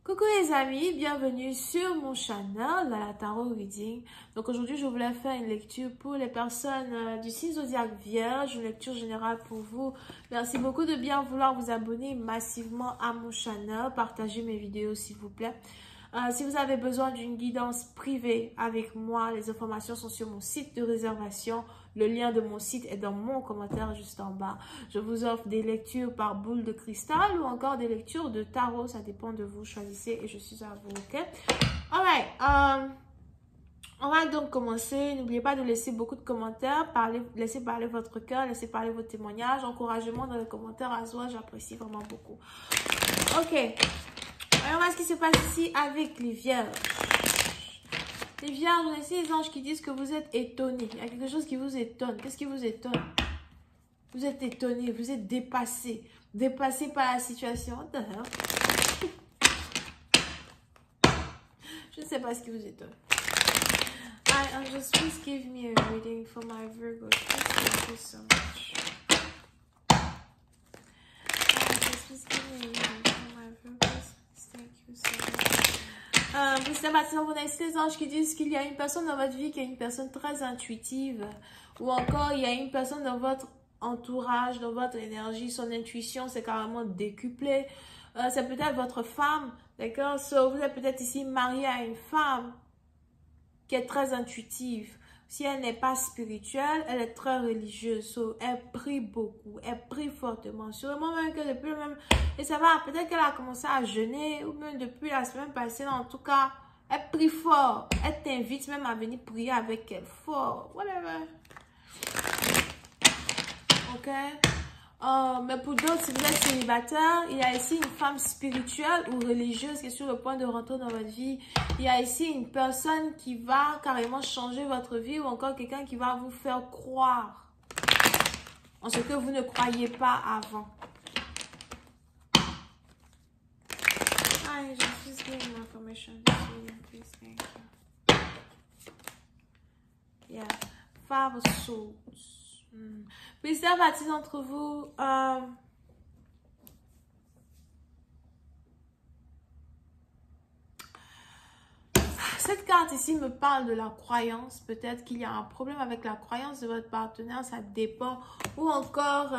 Coucou les amis, bienvenue sur mon channel, la Tarot Reading. Donc aujourd'hui, je voulais faire une lecture pour les personnes du signe zodiaque Vierge, une lecture générale pour vous. Merci beaucoup de bien vouloir vous abonner massivement à mon channel, partagez mes vidéos s'il vous plaît. Si vous avez besoin d'une guidance privée avec moi, les informations sont sur mon site de réservation. Le lien de mon site est dans mon commentaire juste en bas. Je vous offre des lectures par boule de cristal ou encore des lectures de tarot. Ça dépend de vous. Choisissez et je suis à vous, ok? Alright. On va donc commencer. N'oubliez pas de laisser beaucoup de commentaires. Laissez parler votre cœur. Laissez parler vos témoignages. Encouragement dans les commentaires à soi. J'apprécie vraiment beaucoup. Ok. Alors, voilà ce qui se passe ici avec les vierges. Les vierges, on a ici les anges qui disent que vous êtes étonnés. Il y a quelque chose qui vous étonne. Qu'est-ce qui vous étonne? Vous êtes étonné, vous êtes dépassé. Dépassé par la situation. What the hell? Je ne sais pas ce qui vous étonne. Angels, please give me a reading for my Virgo. Thank you so much. Angels, please give me a reading for my Virgo. Thank you so much. Vous savez, on a ici les anges qui disent qu'il y a une personne dans votre vie qui est une personne très intuitive. Ou encore, il y a une personne dans votre entourage, dans votre énergie, son intuition, c'est carrément décuplé. C'est peut-être votre femme, d'accord? So, vous êtes peut-être ici marié à une femme qui est très intuitive. Si elle n'est pas spirituelle, elle est très religieuse. So, elle prie beaucoup, elle prie fortement. Sûrement même que depuis le même... Et ça va, peut-être qu'elle a commencé à jeûner, ou même depuis la semaine passée, en tout cas, elle prie fort. Elle t'invite même à venir prier avec elle fort. Whatever. Ok? Mais pour d'autres, si vous êtes célibataire, il y a ici une femme spirituelle ou religieuse qui est sur le point de rentrer dans votre vie. Il y a ici une personne qui va carrément changer votre vie ou encore quelqu'un qui va vous faire croire en ce que vous ne croyez pas avant. Just give me information. Please, thank you. Yeah. Five of Swords. Plusieurs parties d'entre vous, cette carte ici me parle de la croyance. Peut-être qu'il y a un problème avec la croyance de votre partenaire, ça dépend. Ou encore,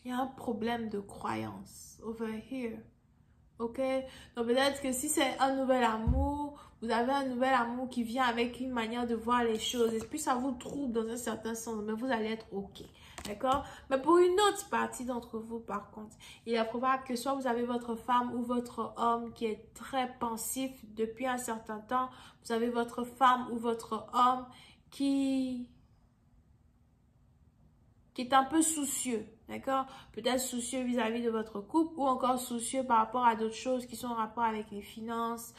il y a un problème de croyance over here. Ok, donc peut-être que si c'est un nouvel amour, vous avez un nouvel amour qui vient avec une manière de voir les choses. Et puis ça vous trouble dans un certain sens, mais vous allez être ok. D'accord? Mais pour une autre partie d'entre vous, par contre, il est probable que soit vous avez votre femme ou votre homme qui est très pensif depuis un certain temps. Vous avez votre femme ou votre homme qui est un peu soucieux, d'accord? Peut-être soucieux vis-à-vis de votre couple ou encore soucieux par rapport à d'autres choses qui sont en rapport avec les finances,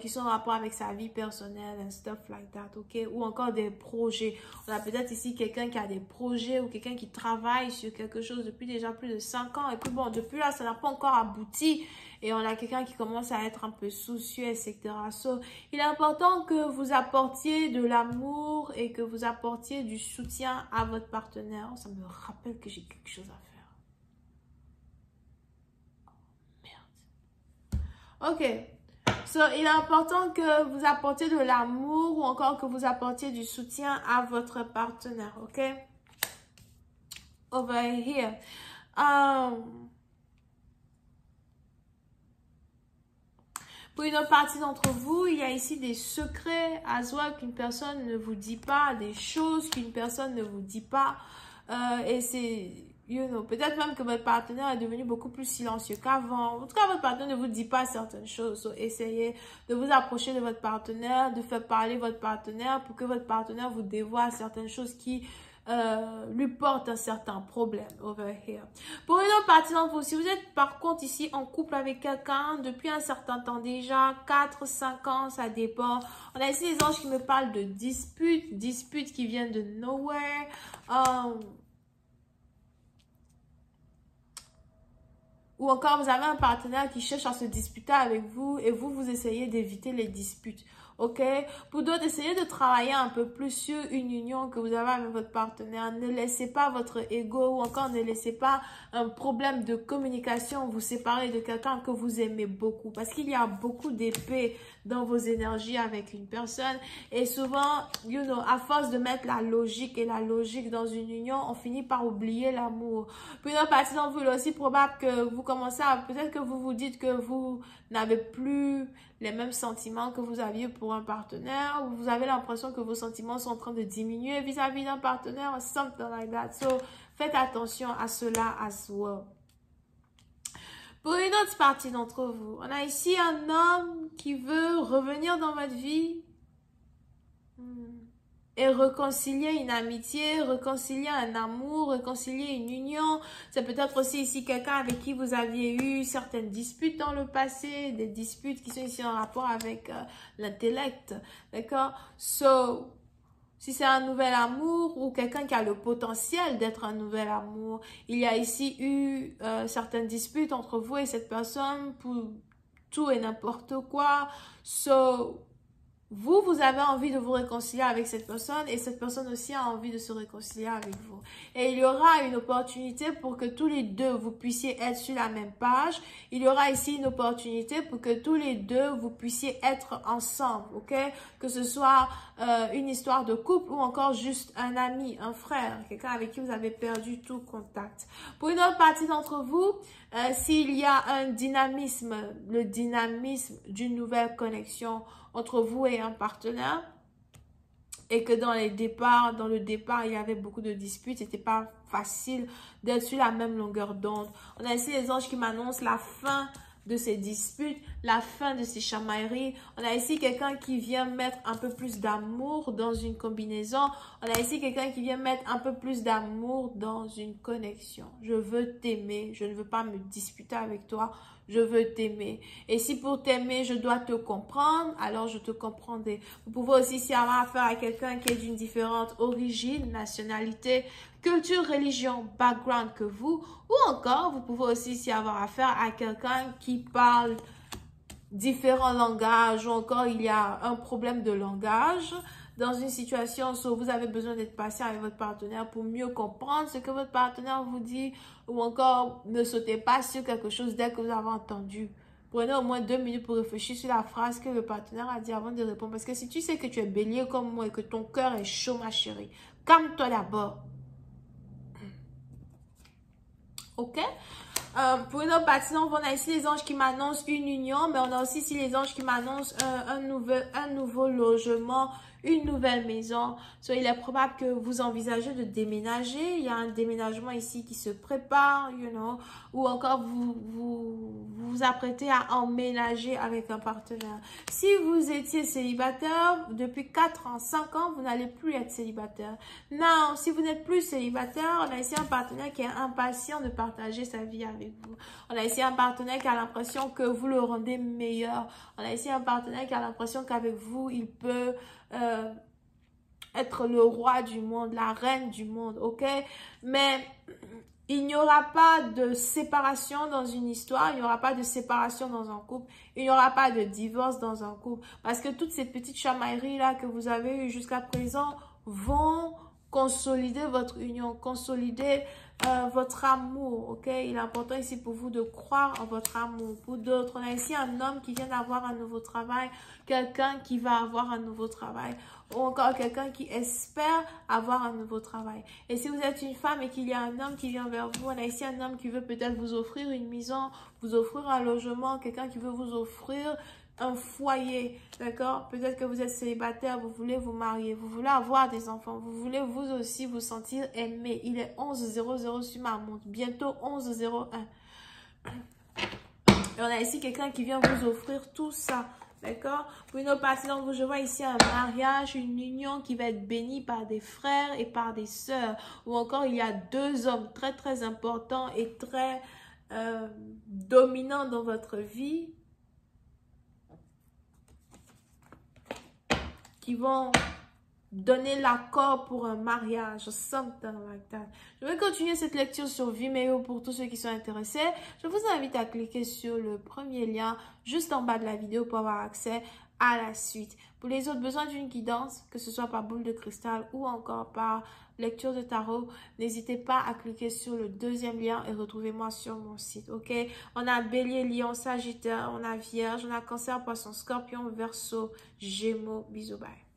qui sont en rapport avec sa vie personnelle, and stuff like that, ok? Ou encore des projets. On a peut-être ici quelqu'un qui a des projets ou quelqu'un qui travaille sur quelque chose depuis déjà plus de 5 ans. Et puis bon, depuis là, ça n'a pas encore abouti. Et on a quelqu'un qui commence à être un peu soucieux, etc. So, il est important que vous apportiez de l'amour et que vous apportiez du soutien à votre partenaire. Ça me rappelle que j'ai quelque chose à faire. Oh, merde. Ok. So, il est important que vous apportiez de l'amour ou encore que vous apportiez du soutien à votre partenaire, ok? Over here. Pour une autre partie d'entre vous, il y a ici des secrets à soi qu'une personne ne vous dit pas, des choses qu'une personne ne vous dit pas. Et c'est... peut-être même que votre partenaire est devenu beaucoup plus silencieux qu'avant. En tout cas, votre partenaire ne vous dit pas certaines choses. So, essayez de vous approcher de votre partenaire, de faire parler votre partenaire pour que votre partenaire vous dévoile certaines choses qui lui portent un certain problème over here. Pour une autre partie d'entre vous, si vous êtes par contre ici en couple avec quelqu'un depuis un certain temps déjà, 4-5 ans, ça dépend. On a ici les anges qui me parlent de disputes qui viennent de nowhere. Ou encore, vous avez un partenaire qui cherche à se disputer avec vous et vous essayez d'éviter les disputes. ok? Pour d'autres, essayez de travailler un peu plus sur une union que vous avez avec votre partenaire. Ne laissez pas votre ego ou encore ne laissez pas un problème de communication vous séparer de quelqu'un que vous aimez beaucoup. Parce qu'il y a beaucoup d'épées dans vos énergies avec une personne. Et souvent, à force de mettre la logique et la logique dans une union, on finit par oublier l'amour. Puis, une autre partie d'entre vous, il est aussi probable que vous commencez à, peut-être que vous vous dites que vous n'avez plus les mêmes sentiments que vous aviez pour un partenaire, ou vous avez l'impression que vos sentiments sont en train de diminuer vis-à-vis d'un partenaire, something like that. So, faites attention à cela as well. Pour une autre partie d'entre vous, on a ici un homme qui veut revenir dans votre vie et réconcilier une amitié, réconcilier un amour, réconcilier une union. C'est peut-être aussi ici quelqu'un avec qui vous aviez eu certaines disputes dans le passé, des disputes qui sont ici en rapport avec l'intellect, d'accord? So, si c'est un nouvel amour ou quelqu'un qui a le potentiel d'être un nouvel amour, il y a ici eu certaines disputes entre vous et cette personne pour tout et n'importe quoi. So, vous avez envie de vous réconcilier avec cette personne et cette personne aussi a envie de se réconcilier avec vous. Et il y aura une opportunité pour que tous les deux vous puissiez être sur la même page. Il y aura ici une opportunité pour que tous les deux vous puissiez être ensemble, ok? Que ce soit une histoire de couple ou encore juste un ami, un frère, quelqu'un avec qui vous avez perdu tout contact. Pour une autre partie d'entre vous, s'il y a un dynamisme, le dynamisme d'une nouvelle connexion entre vous et un partenaire, et que dans le départ, il y avait beaucoup de disputes, c'était pas facile d'être sur la même longueur d'onde. On a ici les anges qui m'annoncent la fin de ces disputes, la fin de ces chamailleries. On a ici quelqu'un qui vient mettre un peu plus d'amour dans une combinaison. On a ici quelqu'un qui vient mettre un peu plus d'amour dans une connexion. Je veux t'aimer, je ne veux pas me disputer avec toi. Je veux t'aimer. Et si pour t'aimer, je dois te comprendre, alors je te comprendrai. Vous pouvez aussi ici avoir affaire à quelqu'un qui est d'une différente origine, nationalité, culture, religion, background que vous. Ou encore, vous pouvez aussi ici avoir affaire à quelqu'un qui parle différents langages. Ou encore, il y a un problème de langage. Dans une situation où vous avez besoin d'être patient avec votre partenaire pour mieux comprendre ce que votre partenaire vous dit, ou encore ne sautez pas sur quelque chose dès que vous avez entendu. Prenez au moins 2 minutes pour réfléchir sur la phrase que le partenaire a dit avant de répondre. Parce que si tu sais que tu es bélier comme moi et que ton cœur est chaud, ma chérie, calme-toi d'abord. Ok? Pour une autre partie, on a ici les anges qui m'annoncent une union, mais on a aussi ici les anges qui m'annoncent un nouveau logement, une nouvelle maison. So, il est probable que vous envisagez de déménager. Il y a un déménagement ici qui se prépare, ou encore vous apprêtez à emménager avec un partenaire. Si vous étiez célibataire depuis 4 ans, 5 ans, vous n'allez plus être célibataire. Non, si vous n'êtes plus célibataire, on a ici un partenaire qui est impatient de partager sa vie avec vous. On a ici un partenaire qui a l'impression que vous le rendez meilleur. On a ici un partenaire qui a l'impression qu'avec vous, il peut être le roi du monde, la reine du monde, ok? Mais il n'y aura pas de séparation dans une histoire, il n'y aura pas de séparation dans un couple, il n'y aura pas de divorce dans un couple. Parce que toutes ces petites chamailleries-là que vous avez eues jusqu'à présent vont consolider votre union, consolider votre amour, ok? Il est important ici pour vous de croire en votre amour. Pour d'autres, on a ici un homme qui vient d'avoir un nouveau travail, quelqu'un qui va avoir un nouveau travail, ou encore quelqu'un qui espère avoir un nouveau travail. Et si vous êtes une femme et qu'il y a un homme qui vient vers vous, on a ici un homme qui veut peut-être vous offrir une maison, vous offrir un logement, quelqu'un qui veut vous offrir un foyer, d'accord? Peut-être que vous êtes célibataire, vous voulez vous marier, vous voulez avoir des enfants, vous voulez vous aussi vous sentir aimé. Il est 11h00 sur ma montre, bientôt 11h01. Et on a ici quelqu'un qui vient vous offrir tout ça, d'accord? Pour une autre partie, donc je vois ici un mariage, une union qui va être bénie par des frères et par des sœurs. Ou encore, il y a 2 hommes très très importants et très dominants dans votre vie, qui vont donner l'accord pour un mariage, something like that. Je vais continuer cette lecture sur Vimeo pour tous ceux qui sont intéressés. Je vous invite à cliquer sur le premier lien juste en bas de la vidéo pour avoir accès à la suite. Pour les autres, besoin d'une guidance, que ce soit par boule de cristal ou encore par lecture de tarot, n'hésitez pas à cliquer sur le deuxième lien et retrouvez-moi sur mon site, ok? On a Bélier, Lion, Sagittaire, on a Vierge, on a Cancer, Poisson, Scorpion, Verseau, Gémeaux. Bisous, bye.